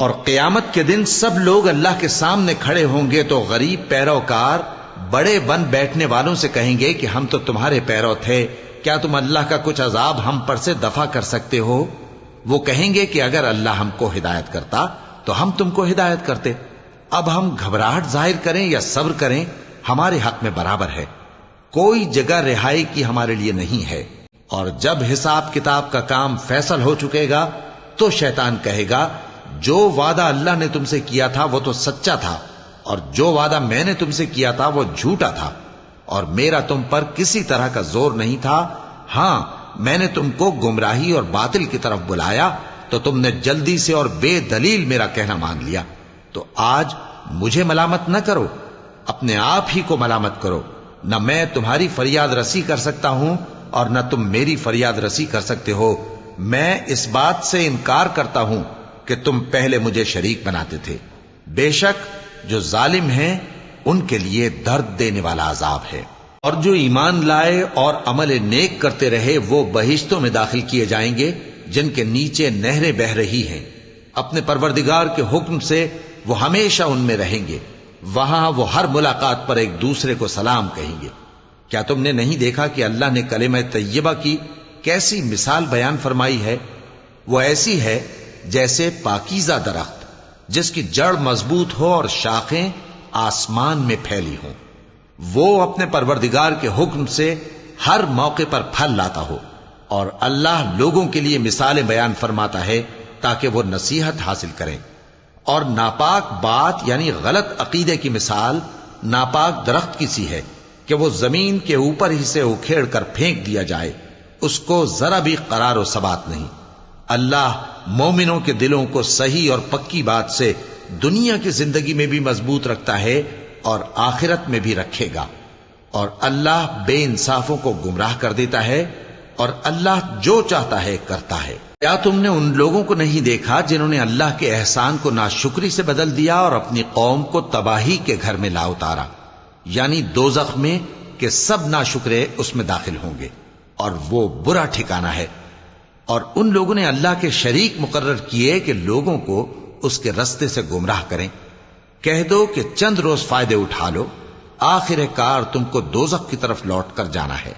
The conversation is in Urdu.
اور قیامت کے دن سب لوگ اللہ کے سامنے کھڑے ہوں گے تو غریب پیروکار بڑے بن بیٹھنے والوں سے کہیں گے کہ ہم تو تمہارے پیرو تھے، کیا تم اللہ کا کچھ عذاب ہم پر سے دفع کر سکتے ہو؟ وہ کہیں گے کہ اگر اللہ ہم کو ہدایت کرتا تو ہم تم کو ہدایت کرتے۔ اب ہم گھبراہٹ ظاہر کریں یا صبر کریں ہمارے حق میں برابر ہے، کوئی جگہ رہائی کی ہمارے لیے نہیں ہے۔ اور جب حساب کتاب کا کام فیصل ہو چکے گا تو شیطان کہے گا جو وعدہ اللہ نے تم سے کیا تھا وہ تو سچا تھا، اور جو وعدہ میں نے تم سے کیا تھا وہ جھوٹا تھا، اور میرا تم پر کسی طرح کا زور نہیں تھا۔ ہاں، میں نے تم کو گمراہی اور باطل کی طرف بلایا تو تم نے جلدی سے اور بے دلیل میرا کہنا مان لیا۔ تو آج مجھے ملامت نہ کرو، اپنے آپ ہی کو ملامت کرو۔ نہ میں تمہاری فریاد رسی کر سکتا ہوں اور نہ تم میری فریاد رسی کر سکتے ہو۔ میں اس بات سے انکار کرتا ہوں کہ تم پہلے مجھے شریک بناتے تھے۔ بے شک جو ظالم ہیں ان کے لیے درد دینے والا عذاب ہے۔ اور جو ایمان لائے اور عمل نیک کرتے رہے وہ بہشتوں میں داخل کیے جائیں گے جن کے نیچے نہریں بہہ رہی ہیں۔ اپنے پروردگار کے حکم سے وہ ہمیشہ ان میں رہیں گے، وہاں وہ ہر ملاقات پر ایک دوسرے کو سلام کہیں گے۔ کیا تم نے نہیں دیکھا کہ اللہ نے کلمہ طیبہ کی کیسی مثال بیان فرمائی ہے؟ وہ ایسی ہے جیسے پاکیزہ درخت جس کی جڑ مضبوط ہو اور شاخیں آسمان میں پھیلی ہوں، وہ اپنے پروردگار کے حکم سے ہر موقع پر پھل لاتا ہو۔ اور اللہ لوگوں کے لیے مثالیں بیان فرماتا ہے تاکہ وہ نصیحت حاصل کریں۔ اور ناپاک بات یعنی غلط عقیدے کی مثال ناپاک درخت کی سی ہے کہ وہ زمین کے اوپر ہی سے اکھیڑ کر پھینک دیا جائے، اس کو ذرا بھی قرار و ثبات نہیں۔ اللہ مومنوں کے دلوں کو صحیح اور پکی بات سے دنیا کی زندگی میں بھی مضبوط رکھتا ہے اور آخرت میں بھی رکھے گا۔ اور اللہ بے انصافوں کو گمراہ کر دیتا ہے، اور اللہ جو چاہتا ہے کرتا ہے۔ کیا تم نے ان لوگوں کو نہیں دیکھا جنہوں نے اللہ کے احسان کو ناشکری سے بدل دیا اور اپنی قوم کو تباہی کے گھر میں لا اتارا، یعنی دوزخ میں، کہ سب ناشکرے اس میں داخل ہوں گے اور وہ برا ٹھکانہ ہے۔ اور ان لوگوں نے اللہ کے شریک مقرر کیے کہ لوگوں کو اس کے رستے سے گمراہ کریں۔ کہہ دو کہ چند روز فائدے اٹھا لو، آخر کار تم کو دوزخ کی طرف لوٹ کر جانا ہے۔